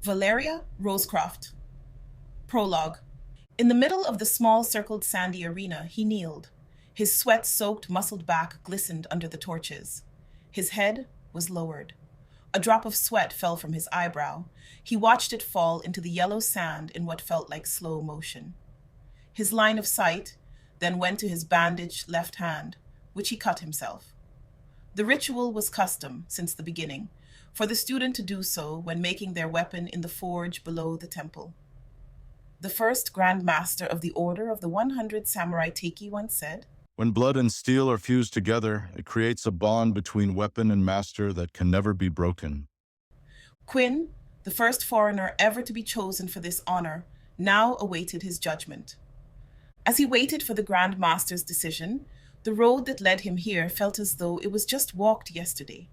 Valeria Rosecroft. Prologue. In the middle of the small circled sandy arena, he kneeled. His sweat-soaked, muscled back glistened under the torches. His head was lowered. A drop of sweat fell from his eyebrow. He watched it fall into the yellow sand in what felt like slow motion. His line of sight then went to his bandaged left hand, which he cut himself. The ritual was custom since the beginning, for the student to do so when making their weapon in the forge below the temple. The first Grand Master of the Order of the 100 Samurai Teiki once said, "When blood and steel are fused together, it creates a bond between weapon and master that can never be broken." Quinn, the first foreigner ever to be chosen for this honor, now awaited his judgment. As he waited for the Grand Master's decision, the road that led him here felt as though it was just walked yesterday.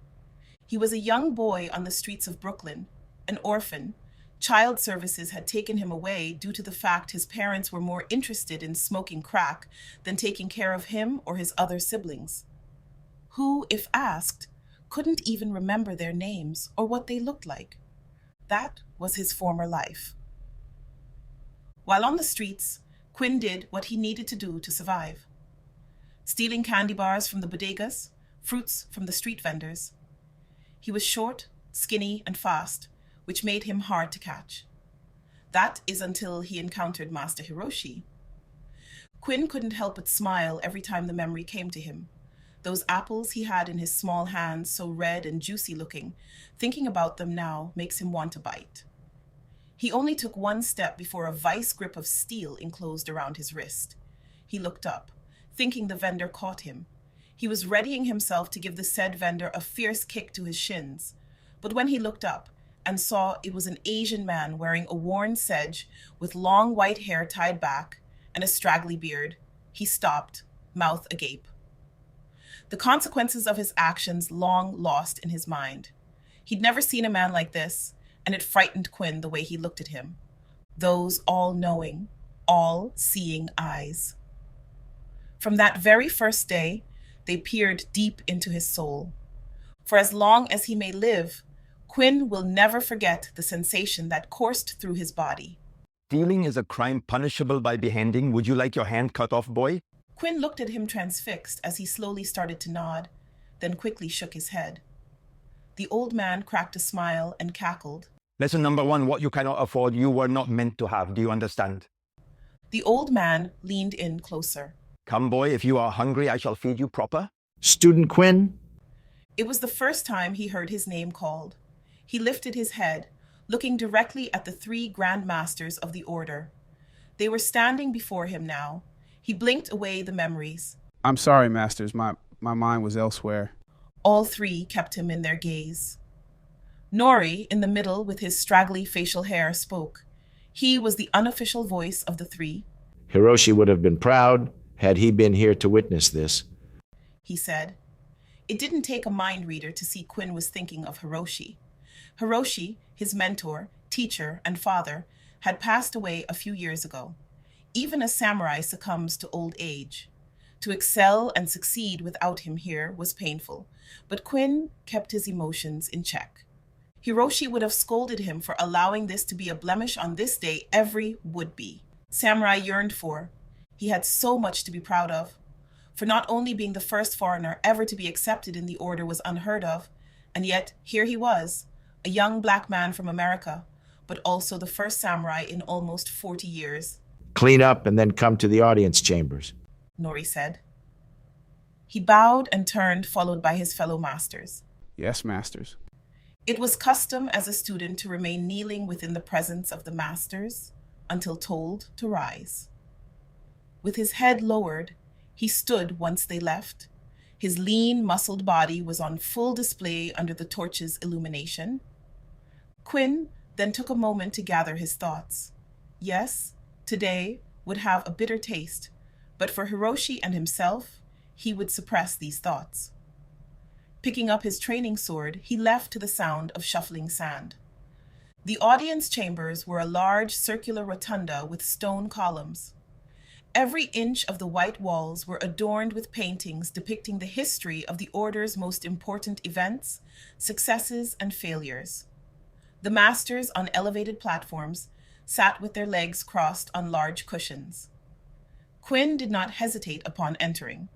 He was a young boy on the streets of Brooklyn, an orphan. Child services had taken him away due to the fact his parents were more interested in smoking crack than taking care of him or his other siblings, who, if asked, couldn't even remember their names or what they looked like. That was his former life. While on the streets, Quinn did what he needed to do to survive. Stealing candy bars from the bodegas, fruits from the street vendors. He was short, skinny, and fast, which made him hard to catch. That is until he encountered Master Hiroshi. Quinn couldn't help but smile every time the memory came to him. Those apples he had in his small hands, so red and juicy looking, thinking about them now makes him want to bite. He only took one step before a vice grip of steel enclosed around his wrist. He looked up, thinking the vendor caught him. He was readying himself to give the said vendor a fierce kick to his shins. But when he looked up and saw it was an Asian man wearing a worn sedge with long white hair tied back and a straggly beard, he stopped, mouth agape. The consequences of his actions long lost in his mind. He'd never seen a man like this, and it frightened Quinn the way he looked at him. Those all-knowing, all-seeing eyes. From that very first day, they peered deep into his soul. For as long as he may live, Quinn will never forget the sensation that coursed through his body. Stealing is a crime punishable by beheading. Would you like your hand cut off, boy? Quinn looked at him transfixed as he slowly started to nod, then quickly shook his head. The old man cracked a smile and cackled. Lesson number one, what you cannot afford, you were not meant to have. Do you understand? The old man leaned in closer. Come, boy, if you are hungry, I shall feed you proper. Student Quinn? It was the first time he heard his name called. He lifted his head, looking directly at the 3 Grand Masters of the Order. They were standing before him now. He blinked away the memories. "I'm sorry, Masters. My mind was elsewhere." All 3 kept him in their gaze. Nori, in the middle with his straggly facial hair, spoke. He was the unofficial voice of the 3. Hiroshi would have been proud had he been here to witness this, he said. It didn't take a mind reader to see Quinn was thinking of Hiroshi. Hiroshi, his mentor, teacher, and father, had passed away a few years ago. Even a samurai succumbs to old age. To excel and succeed without him here was painful, but Quinn kept his emotions in check. Hiroshi would have scolded him for allowing this to be a blemish on this day every would-be samurai yearned for. He had so much to be proud of. For not only being the first foreigner ever to be accepted in the order was unheard of, and yet here he was, a young black man from America, but also the first samurai in almost 40 years. Clean up and then come to the audience chambers, Nori said. He bowed and turned, followed by his fellow masters. "Yes, Masters." It was custom as a student to remain kneeling within the presence of the masters until told to rise. With his head lowered, he stood once they left. His lean, muscled body was on full display under the torch's illumination. Quinn then took a moment to gather his thoughts. Yes, today would have a bitter taste, but for Hiroshi and himself, he would suppress these thoughts. Picking up his training sword, he left to the sound of shuffling sand. The audience chambers were a large circular rotunda with stone columns. Every inch of the white walls were adorned with paintings depicting the history of the Order's most important events, successes, and failures. The masters on elevated platforms sat with their legs crossed on large cushions. Quinn did not hesitate upon entering.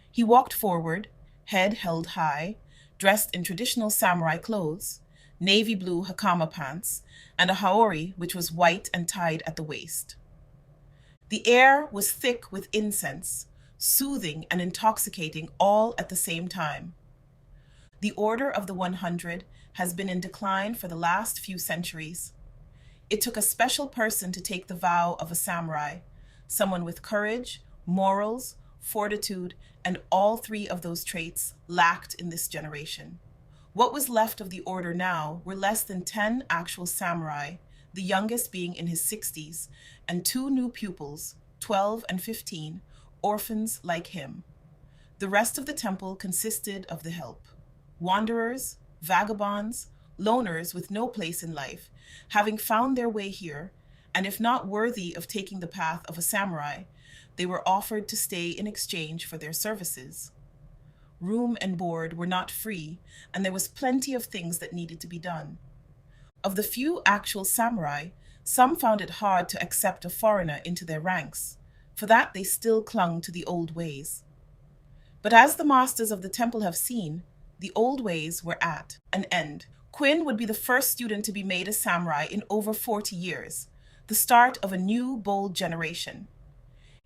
He walked forward, head held high, dressed in traditional samurai clothes, navy blue hakama pants, and a haori which was white and tied at the waist. The air was thick with incense, soothing and intoxicating all at the same time. The Order of the 100 has been in decline for the last few centuries. It took a special person to take the vow of a samurai, someone with courage, morals, fortitude, and all three of those traits lacked in this generation. What was left of the order now were less than 10 actual samurai, the youngest being in his 60s, and 2 new pupils, 12 and 15, orphans like him. The rest of the temple consisted of the help. Wanderers, vagabonds, loners with no place in life, having found their way here, and if not worthy of taking the path of a samurai, they were offered to stay in exchange for their services. Room and board were not free, and there was plenty of things that needed to be done. Of the few actual samurai, some found it hard to accept a foreigner into their ranks. For that they still clung to the old ways. But as the masters of the temple have seen, the old ways were at an end. Quinn would be the first student to be made a samurai in over 40 years, the start of a new, bold generation.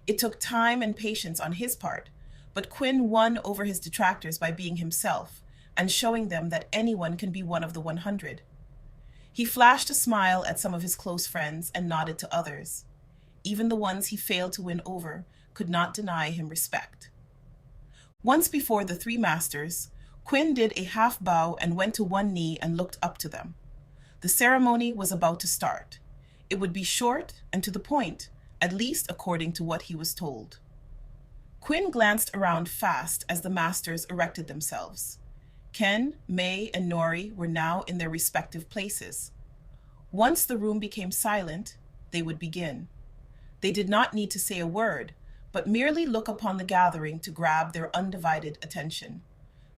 It took time and patience on his part, but Quinn won over his detractors by being himself and showing them that anyone can be one of the 100. He flashed a smile at some of his close friends and nodded to others. Even the ones he failed to win over could not deny him respect. Once before the 3 masters, Quinn did a half bow and went to one knee and looked up to them. The ceremony was about to start. It would be short and to the point, at least according to what he was told. Quinn glanced around fast as the masters erected themselves. Ken, May, and Nori were now in their respective places. Once the room became silent, they would begin. They did not need to say a word, but merely look upon the gathering to grab their undivided attention.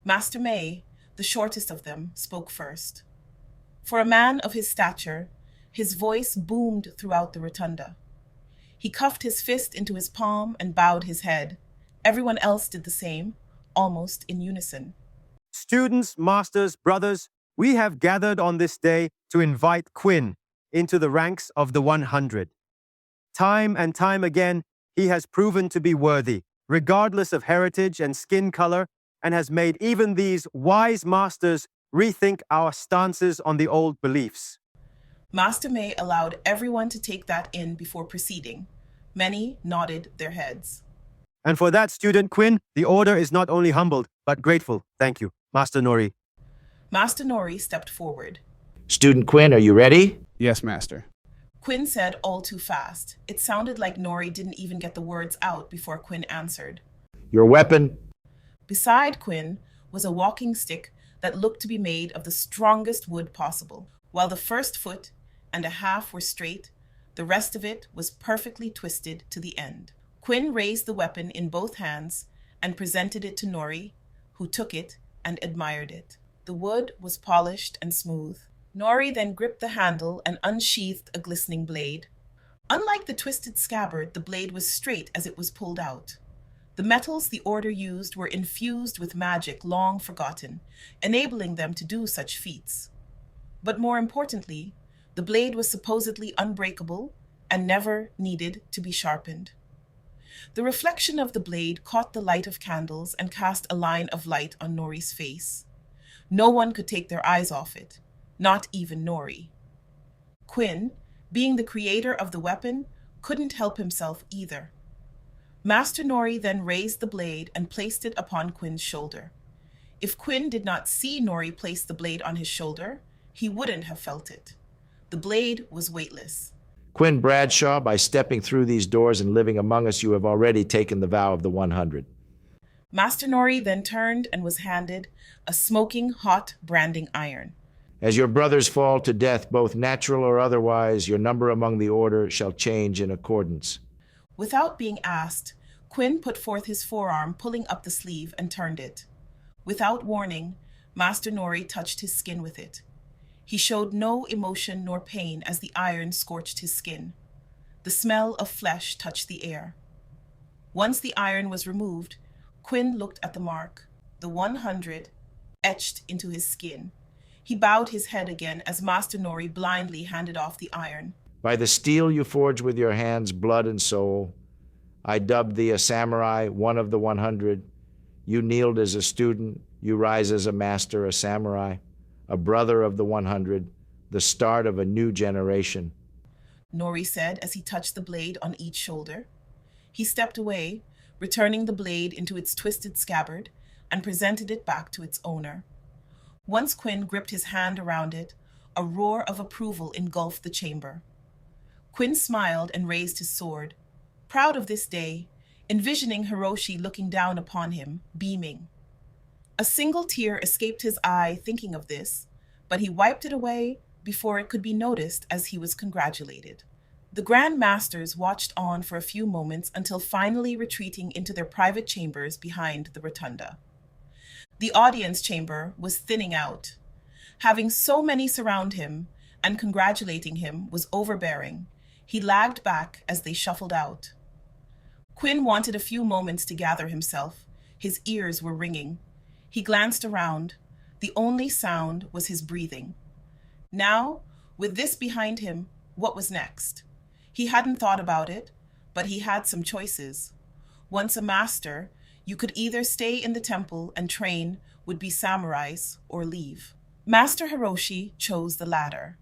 Master May, the shortest of them, spoke first. For a man of his stature, his voice boomed throughout the rotunda. He cuffed his fist into his palm and bowed his head. Everyone else did the same, almost in unison. Students, masters, brothers, we have gathered on this day to invite Quinn into the ranks of the 100. Time and time again, he has proven to be worthy, regardless of heritage and skin color, and has made even these wise masters rethink our stances on the old beliefs. Master May allowed everyone to take that in before proceeding. Many nodded their heads. And for that, Student Quinn, the Order is not only humbled, but grateful. Thank you, Master Nori. Master Nori stepped forward. Student Quinn, are you ready? Yes, Master. Quinn said all too fast. It sounded like Nori didn't even get the words out before Quinn answered. Your weapon? Beside Quinn was a walking stick that looked to be made of the strongest wood possible. While the first foot and a half were straight, the rest of it was perfectly twisted to the end. Quinn raised the weapon in both hands and presented it to Nori, who took it and admired it. The wood was polished and smooth. Nori then gripped the handle and unsheathed a glistening blade. Unlike the twisted scabbard, the blade was straight as it was pulled out. The metals the Order used were infused with magic long forgotten, enabling them to do such feats. But more importantly, the blade was supposedly unbreakable and never needed to be sharpened. The reflection of the blade caught the light of candles and cast a line of light on Nori's face. No one could take their eyes off it, not even Nori. Quinn, being the creator of the weapon, couldn't help himself either. Master Nori then raised the blade and placed it upon Quinn's shoulder. If Quinn did not see Nori place the blade on his shoulder, he wouldn't have felt it. The blade was weightless. Quinn Bradshaw, by stepping through these doors and living among us, you have already taken the vow of the 100. Master Nori then turned and was handed a smoking hot branding iron. As your brothers fall to death, both natural or otherwise, your number among the Order shall change in accordance. Without being asked, Quinn put forth his forearm, pulling up the sleeve, and turned it. Without warning, Master Nori touched his skin with it. He showed no emotion nor pain as the iron scorched his skin. The smell of flesh touched the air. Once the iron was removed, Quinn looked at the mark, the 100, etched into his skin. He bowed his head again as Master Nori blindly handed off the iron. By the steel you forge with your hands, blood and soul, I dubbed thee a samurai, one of the 100. You kneeled as a student, you rise as a master, a samurai, a brother of the 100, the start of a new generation. Nori said as he touched the blade on each shoulder. He stepped away, returning the blade into its twisted scabbard, and presented it back to its owner. Once Quinn gripped his hand around it, a roar of approval engulfed the chamber. Quinn smiled and raised his sword, proud of this day, envisioning Hiroshi looking down upon him, beaming. A single tear escaped his eye thinking of this, but he wiped it away before it could be noticed as he was congratulated. The Grand Masters watched on for a few moments until finally retreating into their private chambers behind the rotunda. The audience chamber was thinning out. Having so many surround him and congratulating him was overbearing. He lagged back as they shuffled out. Quinn wanted a few moments to gather himself. His ears were ringing. He glanced around. The only sound was his breathing. Now, with this behind him, what was next? He hadn't thought about it, but he had some choices. Once a master, you could either stay in the temple and train would be samurais or leave. Master Hiroshi chose the latter.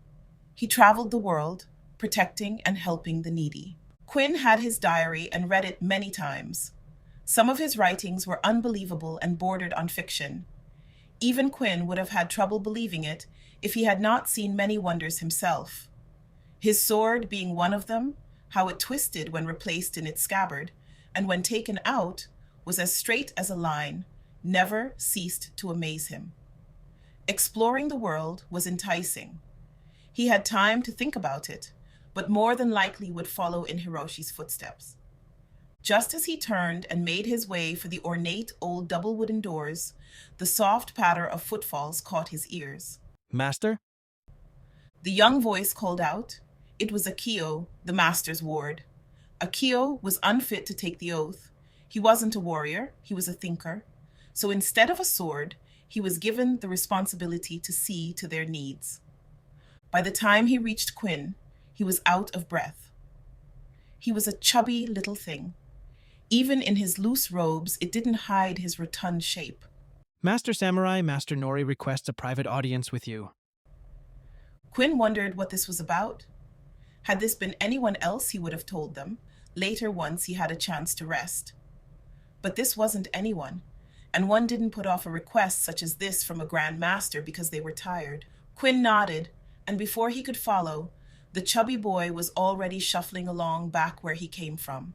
He traveled the world, protecting and helping the needy. Quinn had his diary and read it many times. Some of his writings were unbelievable and bordered on fiction. Even Quinn would have had trouble believing it if he had not seen many wonders himself. His sword being one of them, how it twisted when replaced in its scabbard, and when taken out, was as straight as a line, never ceased to amaze him. Exploring the world was enticing. He had time to think about it, but more than likely would follow in Hiroshi's footsteps. Just as he turned and made his way for the ornate old double wooden doors, the soft patter of footfalls caught his ears. Master? The young voice called out. It was Akio, the master's ward. Akio was unfit to take the oath. He wasn't a warrior, he was a thinker. So instead of a sword, he was given the responsibility to see to their needs. By the time he reached Quinn, he was out of breath. He was a chubby little thing. Even in his loose robes, it didn't hide his rotund shape. Master Samurai, Master Nori requests a private audience with you. Quinn wondered what this was about. Had this been anyone else, he would have told them, later once he had a chance to rest. But this wasn't anyone, and one didn't put off a request such as this from a Grand Master because they were tired. Quinn nodded, and before he could follow, the chubby boy was already shuffling along back where he came from.